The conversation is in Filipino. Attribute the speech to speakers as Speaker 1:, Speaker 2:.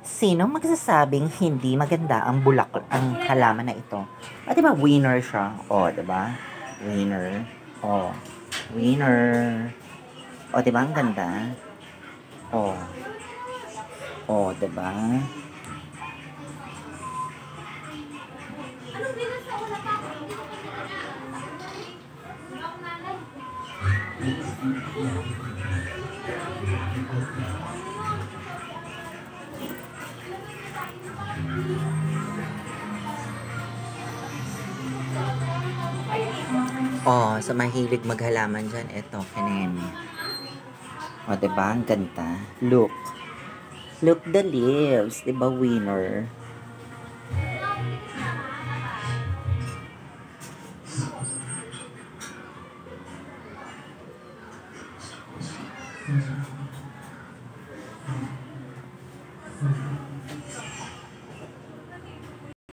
Speaker 1: Sino magsasabing hindi maganda ang ang halaman na ito? O, diba, winner siya. O, diba? Winner. O, winner. O, diba, ang ganda? O. O, diba? Oh, sa mahilig maghalaman dyan, eto, kineme. O, diba? Ang ganda. Look. Look the leaves. Diba, winner?